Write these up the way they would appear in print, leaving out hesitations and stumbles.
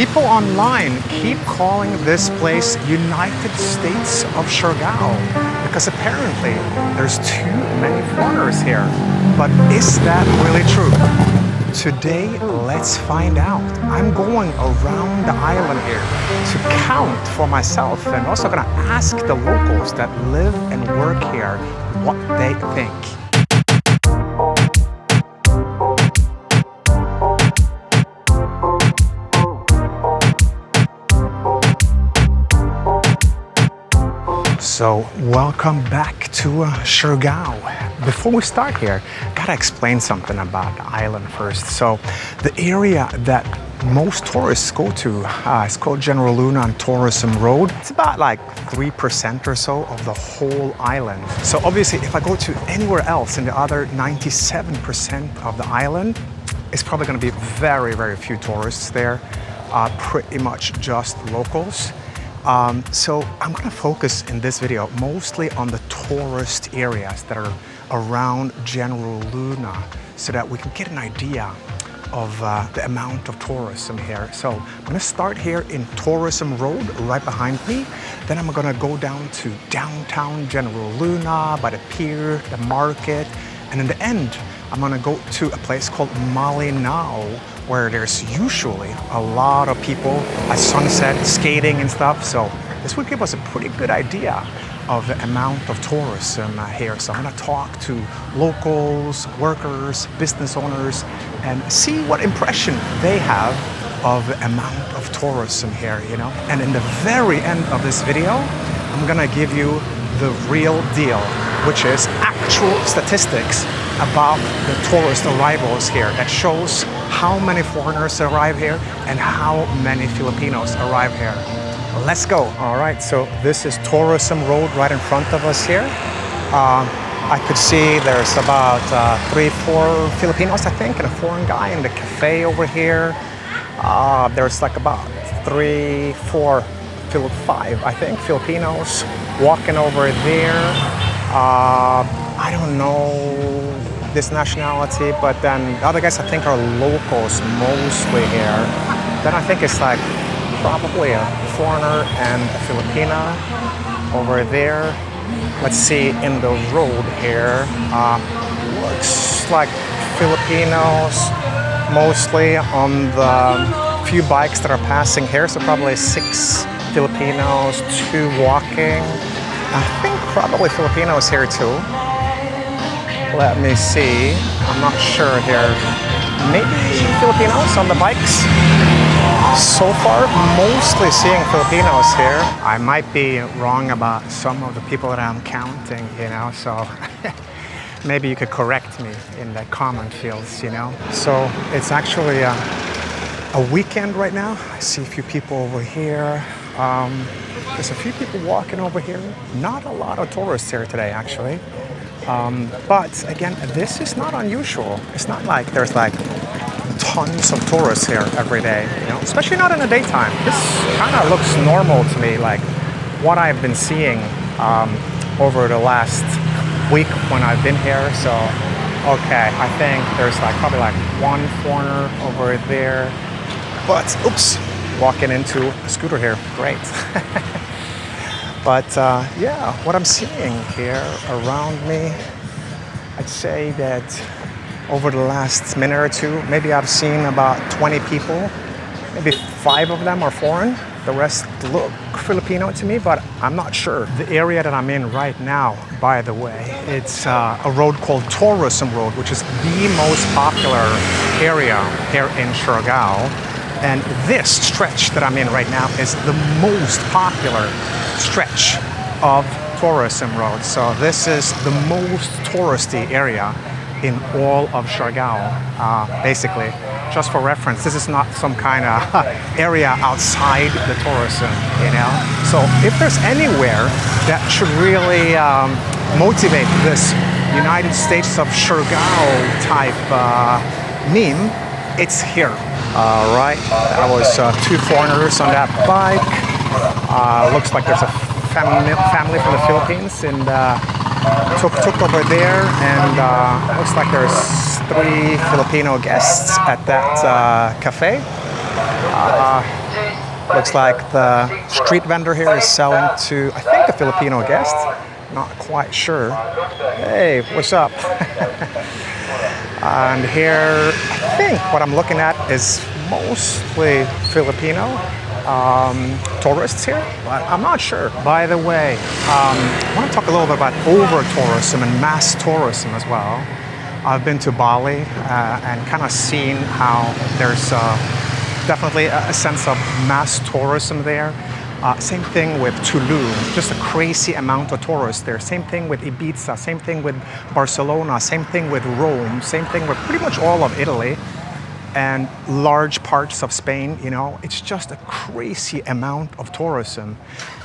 People online keep calling this place United States of Siargao because apparently there's too many foreigners here. But is that really true? Today, let's find out. I'm going around the island here to count for myself and also gonna ask the locals that live and work here what they think. So, welcome back to Siargao. Before we start here, gotta explain something about the island first. So, the area that most tourists go to is called General Luna and Tourism Road. It's about like 3% or so of the whole island. So obviously, if I go to anywhere else in the other 97% of the island, it's probably gonna be very, very few tourists there. Pretty much just locals. So I'm gonna focus in this video mostly on the tourist areas that are around General Luna so that we can get an idea of the amount of tourism here. So I'm gonna start here in Tourism Road right behind me. Then I'm gonna go down to downtown General Luna by the pier, the market, and in the end, I'm gonna go to a place called Malinao, where there's usually a lot of people at sunset skating and stuff. So this would give us a pretty good idea of the amount of tourism here. So I'm gonna talk to locals, workers, business owners, and see what impression they have of the amount of tourism here, you know? And in the very end of this video, I'm gonna give you the real deal, which is actual statistics about the tourist arrivals here that shows how many foreigners arrive here and how many Filipinos arrive here. Let's go. All right, so this is Tourism Road right in front of us here. I could see there's about 3-4 Filipinos, I think, and a foreign guy in the cafe over here. There's like about 3-4, 5, I think, Filipinos walking over there. I don't know this nationality, but then the other guys I think are locals mostly here. Then I think it's like probably a foreigner and a Filipina over there. Let's see in the road here. Looks like Filipinos mostly on the few bikes that are passing here. So probably 6 Filipinos, 2 walking. I think probably Filipinos here too. Let me see. I'm not sure here. Maybe Filipinos on the bikes. So far, mostly seeing Filipinos here. I might be wrong about some of the people that I'm counting, you know, so maybe you could correct me in the comment fields, you know. So it's actually a weekend right now. I see a few people over here. There's a few people walking over here. Not a lot of tourists here today, actually. But again, this is not unusual. It's not like there's like tons of tourists here every day, you know, especially not in the daytime. This kind of looks normal to me, like what I've been seeing over the last week when I've been here. So, okay, I think there's like probably like 1 foreigner over there. But, oops, walking into a scooter here, great. But yeah, what I'm seeing here around me, I'd say that over the last minute or two, maybe I've seen about 20 people. Maybe 5 of them are foreign. The rest look Filipino to me, but I'm not sure. The area that I'm in right now, by the way, it's a road called Tourism Road, which is the most popular area here in Siargao. And this stretch that I'm in right now is the most popular stretch of Tourism Road. So this is the most touristy area in all of Siargao, basically. Just for reference, this is not some kind of area outside the tourism, you know? So if there's anywhere that should really motivate this United States of Siargao type meme, it's here. All right, that was 2 foreigners on that bike. Looks like there's a family from the Philippines and tuk-tuk over there, and looks like there's 3 Filipino guests at that cafe. Looks like the street vendor here is selling to, I think, a Filipino guest. Not quite sure. Hey, what's up? And here, I think what I'm looking at is mostly Filipino tourists here, but I'm not sure. By the way, I want to talk a little bit about over-tourism and mass tourism as well. I've been to Bali and kind of seen how there's definitely a sense of mass tourism there. Same thing with Tulum, just a crazy amount of tourists there. Same thing with Ibiza, same thing with Barcelona, same thing with Rome, same thing with pretty much all of Italy and large parts of Spain. You know, it's just a crazy amount of tourism.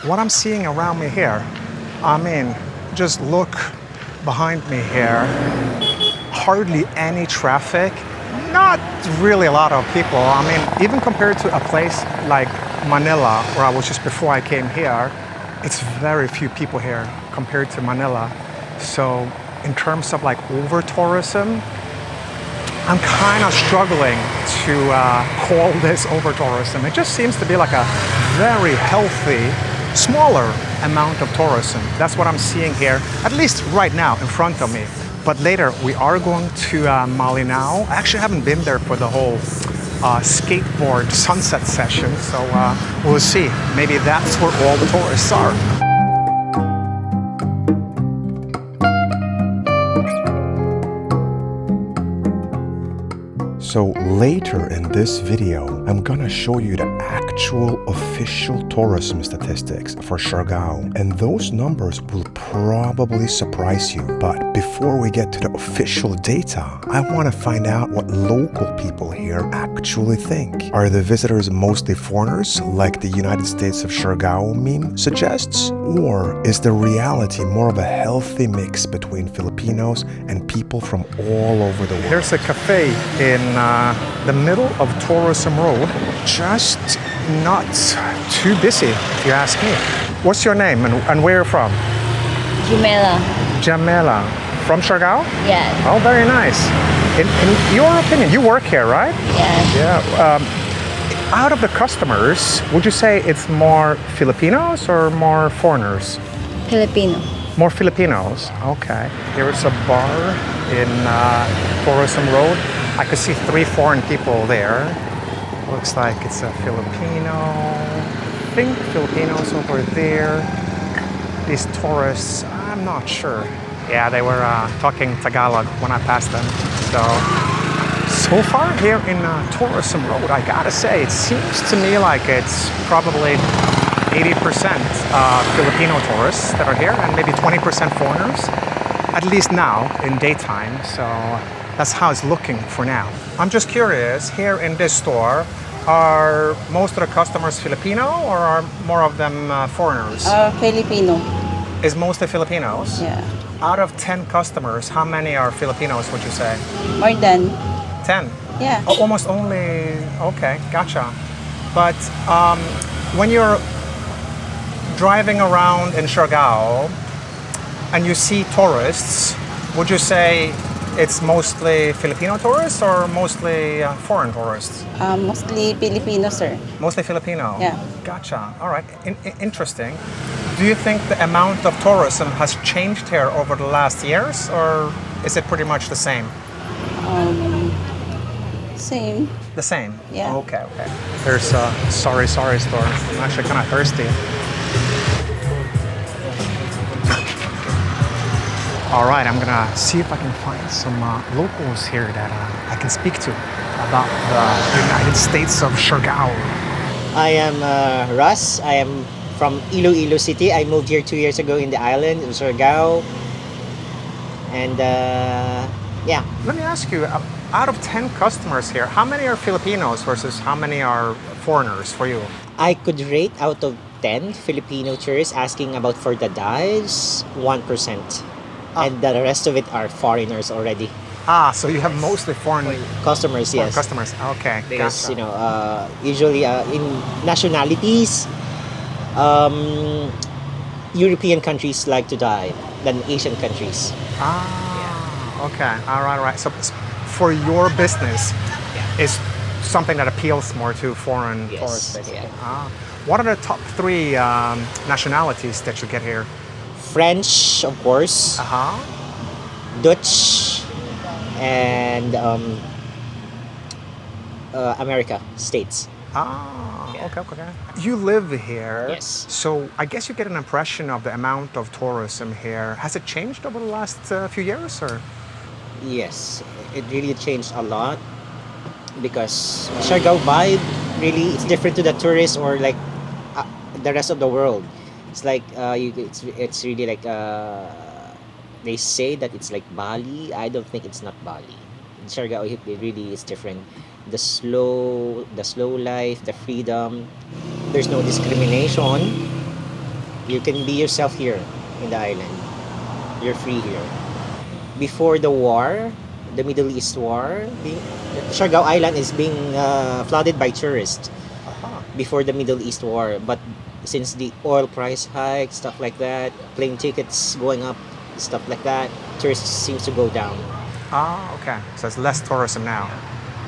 What I'm seeing around me here, I mean, just look behind me here, hardly any traffic, not really a lot of people. I mean, even compared to a place like Manila, where I was just before I came here, it's very few people here compared to Manila. So in terms of like over tourism, I'm kind of struggling to call this over tourism. It just seems to be like a very healthy, smaller amount of tourism. That's what I'm seeing here, at least right now in front of me. But later we are going to Malinao. I actually haven't been there for the whole skateboard sunset session, so we'll see. Maybe that's where all the tourists are. So later in this video, I'm gonna show you the actual official tourism statistics for Siargao, and those numbers will probably surprise you. But before we get to the official data, I want to find out what local people here actually think. Are the visitors mostly foreigners, like the United States of Siargao meme suggests? Or is the reality more of a healthy mix between Filipinos and people from all over the world? Here's a cafe in the middle of Tourism Road, just not too busy, if you ask me. What's your name and where you're from? Jamela. Jamela. From Siargao? Yes. Oh, very nice. In your opinion, you work here, right? Yes. Yeah. Out of the customers, would you say it's more Filipinos or more foreigners? Filipino. More Filipinos. Okay. Here's a bar in Tourism Road. I could see 3 foreign people there. Looks like it's a Filipino. I think Filipinos over there. These tourists, I'm not sure. Yeah, they were talking Tagalog when I passed them. So far here in Tourism Road, I gotta say, it seems to me like it's probably 80% Filipino tourists that are here and maybe 20% foreigners, at least now in daytime. So that's how it's looking for now. I'm just curious, here in this store, are most of the customers Filipino or are more of them foreigners? Filipino. Is mostly Filipinos? Yeah. Out of 10 customers, how many are Filipinos, would you say? More than. 10? Yeah. Oh, almost only, okay, gotcha. But when you're driving around in Siargao and you see tourists, would you say it's mostly Filipino tourists or mostly foreign tourists? Mostly Filipino, sir. Mostly Filipino? Yeah. Gotcha. All right. Interesting. Do you think the amount of tourism has changed here over the last years, or is it pretty much the same? Same. The same? Yeah. Okay. There's a sorry store. I'm actually kind of thirsty. All right, I'm gonna see if I can find some locals here that I can speak to about the United States of Siargao. I am Russ. I am from Iloilo City. I moved here 2 years ago in the island of Siargao. And yeah. Let me ask you, out of 10 customers here, how many are Filipinos versus how many are foreigners for you? I could rate out of 10 Filipino tourists asking about for the dives, 1%. And the rest of it are foreigners already. So you have mostly foreign Customers, yes. customers. Okay, Because, gotcha. usually in nationalities, European countries like to dive than Asian countries. Okay, all right. So for your business, is something that appeals more to foreign Yes, tourists, basically. yeah. What are the top three nationalities that you get here? French, of course, Uh-huh. Dutch, and America, States. Yeah. Okay, okay. You live here. Yes. So I guess you get an impression of the amount of tourism here. Has it changed over the last few years, or? Yes, it really changed a lot because Siargao vibe really it's different to the tourists or like the rest of the world. It's like it's really like they say that it's like Bali. I don't think it's not Bali. In Siargao, it really is different. The slow life, the freedom. There's no discrimination. You can be yourself here in the island. You're free here. Before the war, the Middle East war, Siargao Island is being flooded by tourists before the Middle East war. But since the oil price hike, stuff like that, plane tickets going up, stuff like that, tourists seems to go down. Okay. So it's less tourism now.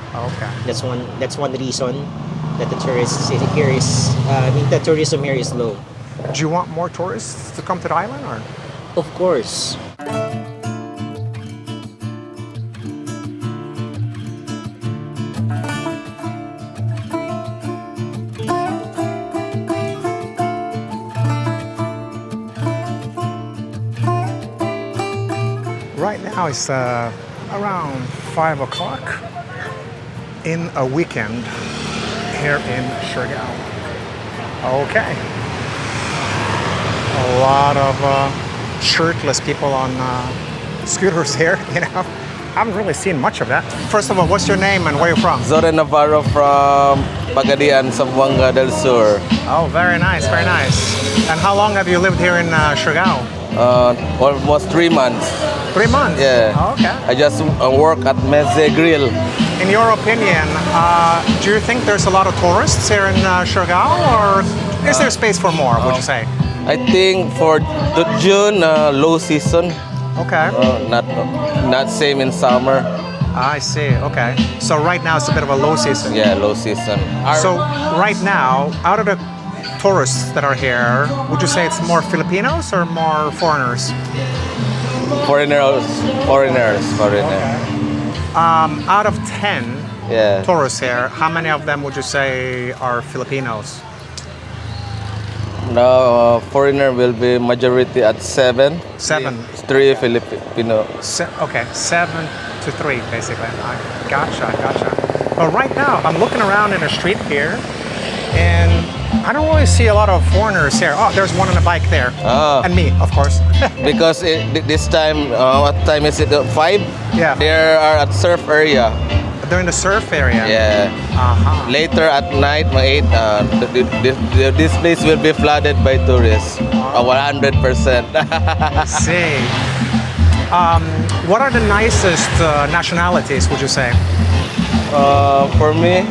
Okay. That's one reason that the tourists here is the tourism here is low. Do you want more tourists to come to the island, or? Of course. Right now it's around 5 o'clock in a weekend here in Siargao. Okay. A lot of shirtless people on scooters here, you know. I haven't really seen much of that. First of all, what's your name and where you're from? Zoran Navarro from Pagadian, Zamboanga del Sur. Oh, very nice, very nice. And how long have you lived here in Siargao? Almost 3 months. 3 months? Yeah. Oh, okay. I just work at Meze Grill. In your opinion, do you think there's a lot of tourists here in Siargao, or is there space for more, would you say? I think for June, low season. Okay. Not same in summer. I see, okay. So right now it's a bit of a low season. Yeah, low season. So right now, out of the tourists that are here, would you say it's more Filipinos or more foreigners? Foreigners. Out of 10 Yeah. tourists here, how many of them would you say are Filipinos? Now, foreigner will be majority at 7. 7. 3 Filipino. Okay, 7 to 3, basically. Gotcha. But right now, I'm looking around in the street here, and I don't really see a lot of foreigners here. Oh, there's one on a bike there. Ah. And me, of course. Because this time, what time is it? 5? Yeah. They are at surf area. They're in the surf area. Yeah. Uh-huh. Later at night, mga 8, this place will be flooded by tourists. 100%. See. What are the nicest nationalities, would you say? For me,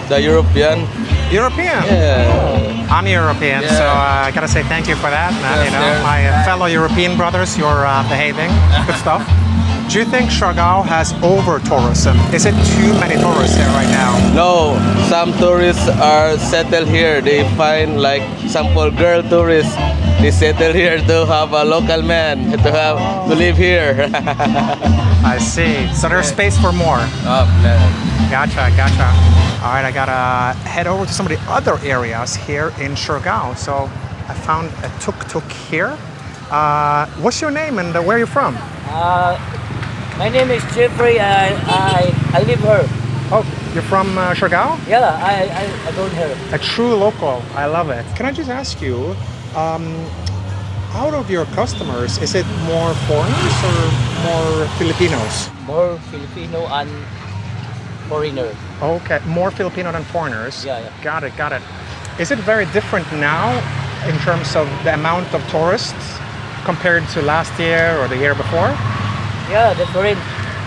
the European. European? Yeah. I'm European, Yeah. so I gotta say thank you for that, man. Yes, You know, yes. my fellow European brothers, you're behaving. Good stuff. Do you think Siargao has over-tourism? Is it too many tourists here right now? No, some tourists are settled here. They find like sample girl tourists. They settle here to have a local man to live here. I see. So there's space for more. Gotcha. All right, I gotta head over to some of the other areas here in Siargao. So I found a tuk-tuk here. What's your name and where are you from? My name is Jeffrey. I live here. Oh, you're from Siargao? Yeah, I don't here. A true local. I love it. Can I just ask you, out of your customers, is it more foreigners or more Filipinos? More Filipino and foreigner. Okay, more Filipino than foreigners. Yeah. Got it. Is it very different now in terms of the amount of tourists compared to last year or the year before? Yeah, different.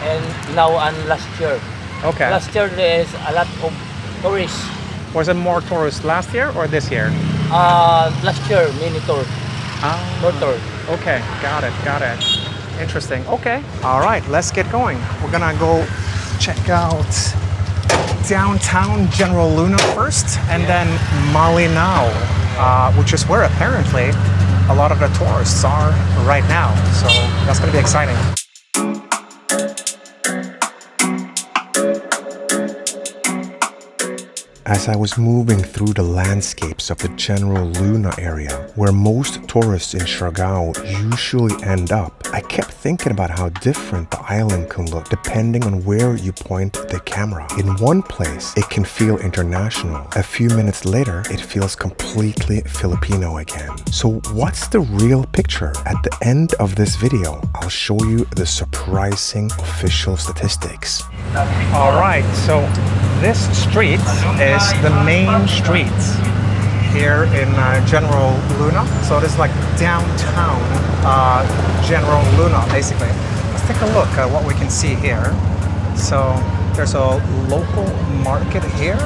And now and last year. Okay. Last year there is a lot of tourists. Was it more tourists last year or this year? Last year, many tour. More tour. Okay, got it. Interesting. Okay. All right, let's get going. We're gonna go check out downtown General Luna first, and then Malinao, which is where apparently a lot of the tourists are right now. So that's going to be exciting. As I was moving through the landscapes of the General Luna area, where most tourists in Siargao usually end up, I kept thinking about how different the island can look depending on where you point the camera. In one place, it can feel international. A few minutes later, it feels completely Filipino again. So what's the real picture? At the end of this video, I'll show you the surprising official statistics. All right, so this street is the main street here in General Luna. So it is like downtown General Luna, basically. Let's take a look at what we can see here. So there's a local market here.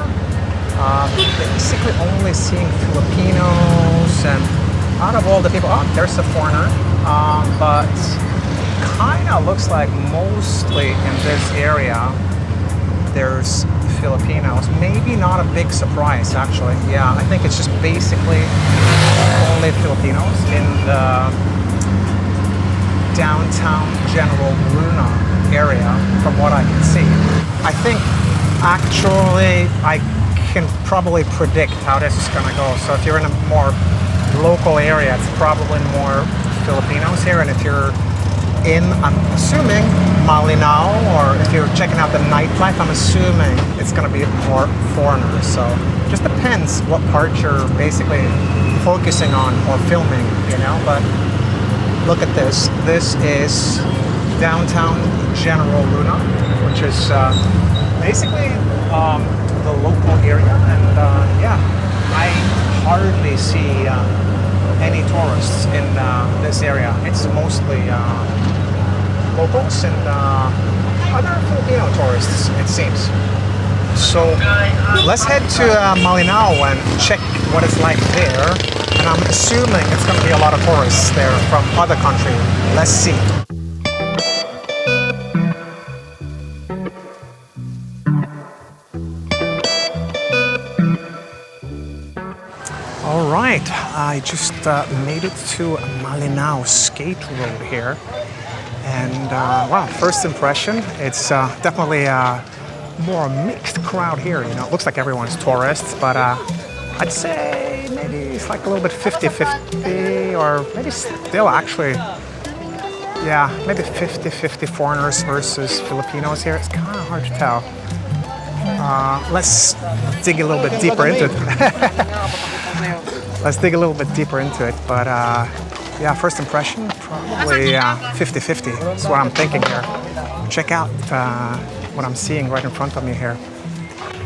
Basically only seeing Filipinos, and out of all the people, oh, there's a foreigner, but kind of looks like mostly in this area there's Filipinos. Maybe not a big surprise, actually. Yeah, I think it's just basically only Filipinos in the downtown General Luna area, from what I can see. I think actually I can probably predict how this is going to go. So if you're in a more local area, it's probably more Filipinos here, and if you're in, I'm assuming, Malinao, or if you're checking out the nightlife, I'm assuming it's going to be more foreigners. So just depends what part you're basically focusing on or filming, you know. But look at this. This is downtown General Luna, which is basically the local area. And yeah, I hardly see any tourists in this area. It's mostly locals and other Filipino tourists, it seems. So let's head to Malinao and check what it's like there. And I'm assuming it's going to be a lot of tourists there from other countries. Let's see. All right, I just made it to Malinao Skate Road here. And wow, first impression, it's definitely a more mixed crowd here. You know, it looks like everyone's tourists, but I'd say maybe it's like a little bit 50-50, or maybe still actually, yeah, maybe 50-50 foreigners versus Filipinos here. It's kind of hard to tell. Let's dig a little bit deeper into it. Let's dig a little bit deeper into it, but yeah, first impression, probably 50-50. That's what I'm thinking here. Check out what I'm seeing right in front of me here.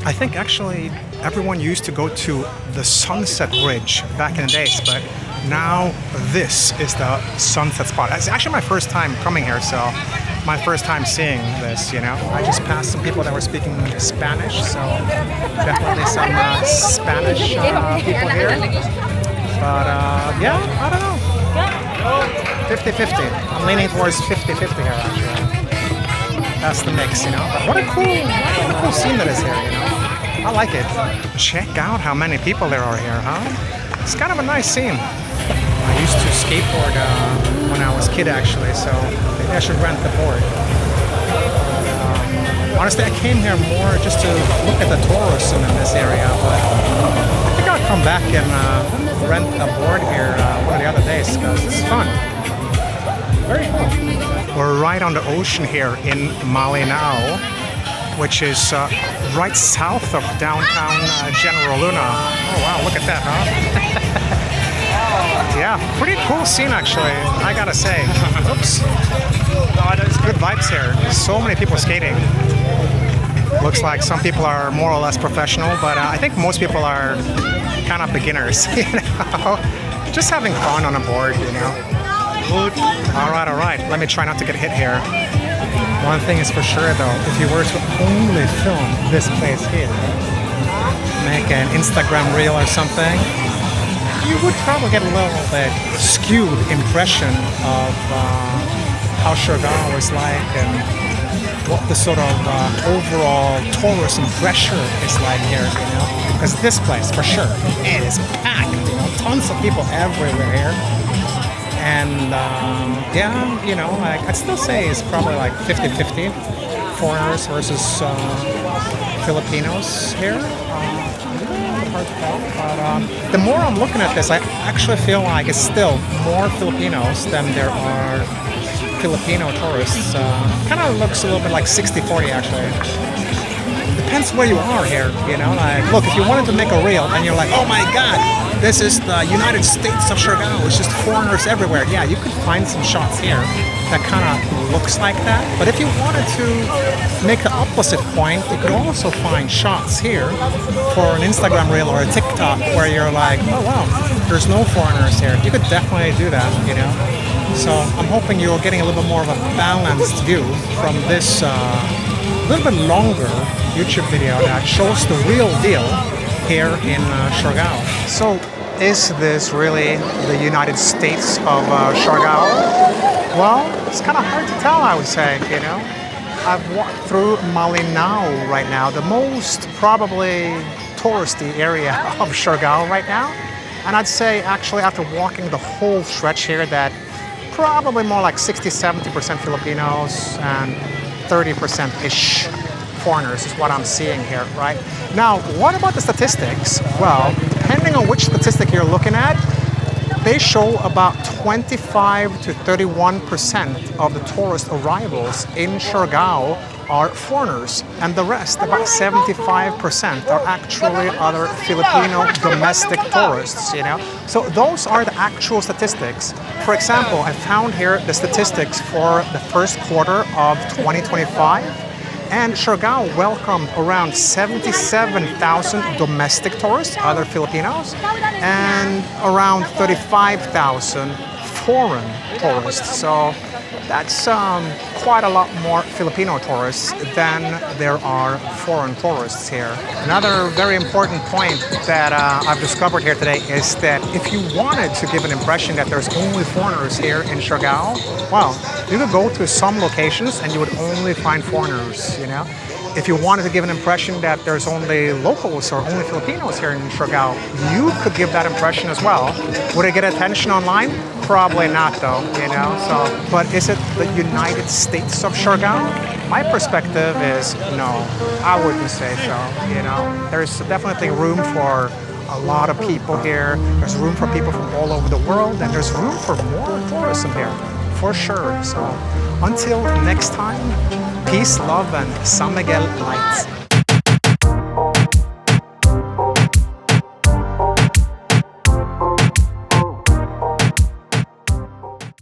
I think actually everyone used to go to the Sunset Ridge back in the days, but now this is the sunset spot. It's actually my first time coming here, so my first time seeing this, you know. I just passed some people that were speaking Spanish, so definitely some Spanish people here. But yeah, I don't know. 50-50. I'm leaning towards 50-50 here, actually. That's the mix, you know. But what a cool scene that is here, you know. I like it. Check out how many people there are here, huh? It's kind of a nice scene. I used to skateboard when I was a kid, actually, so maybe I should rent the board. Honestly, I came here more just to look at the tourism in this area, but I think I'll come back and rent a board here one of the other days, because it's fun. Very cool. We're right on the ocean here in Malinao, which is right south of downtown General Luna. Oh wow, look at that, huh? Yeah, pretty cool scene actually, I gotta say. Oops. Good vibes here. So many people skating. Looks like some people are more or less professional, but I think most people are kind of beginners, you know? Just having fun on a board, you know? All right. Let me try not to get hit here. One thing is for sure though, if you were to only film this place here, make an Instagram reel or something, you would probably get a little bit skewed impression of how Siargao is like, and what the sort of overall tourism pressure is like here, you know? Because this place, for sure, it is packed, you know, tons of people everywhere here. And yeah, you know, like I'd still say it's probably like 50-50 foreigners versus Filipinos here. Hard to tell, but the more I'm looking at this, I actually feel like it's still more Filipinos than there are Filipino tourists. Kind of looks a little bit like 60-40 actually. Depends where you are here, you know, like look, if you wanted to make a reel and you're like, oh my god, this is the United States of Siargao, it's just foreigners everywhere. Yeah, you could find some shots here that kind of looks like that. But if you wanted to make the opposite point, you could also find shots here for an Instagram reel or a TikTok where you're like, oh wow, there's no foreigners here. You could definitely do that, you know. So I'm hoping you're getting a little bit more of a balanced view from this little bit longer YouTube video that shows the real deal here in Siargao. So is this really the United States of Siargao? Well, it's kind of hard to tell, I would say, you know. I've walked through Malinao right now, the most probably touristy area of Siargao right now. And I'd say actually after walking the whole stretch here that probably more like 60-70% Filipinos and 30%-ish foreigners is what I'm seeing here, right? Now, what about the statistics? Well, depending on which statistic you're looking at, they show about 25 to 31% of the tourist arrivals in Siargao are foreigners, and the rest, about 75%, are actually other Filipino domestic tourists, you know? So those are the actual statistics. For example, I found here the statistics for the first quarter of 2025, and Siargao welcomed around 77,000 domestic tourists, other Filipinos, and around 35,000 foreign tourists. So that's quite a lot more Filipino tourists than there are foreign tourists here. Another very important point that I've discovered here today is that if you wanted to give an impression that there's only foreigners here in Siargao, well, you could go to some locations and you would only find foreigners, you know? If you wanted to give an impression that there's only locals or only Filipinos here in Siargao, you could give that impression as well. Would it get attention online? Probably not though, you know? So, but is it the United States of Siargao? My perspective is no, I wouldn't say so, you know? There's definitely room for a lot of people here. There's room for people from all over the world, and there's room for more tourism here, for sure. So until next time, peace, love, and San Miguel lights.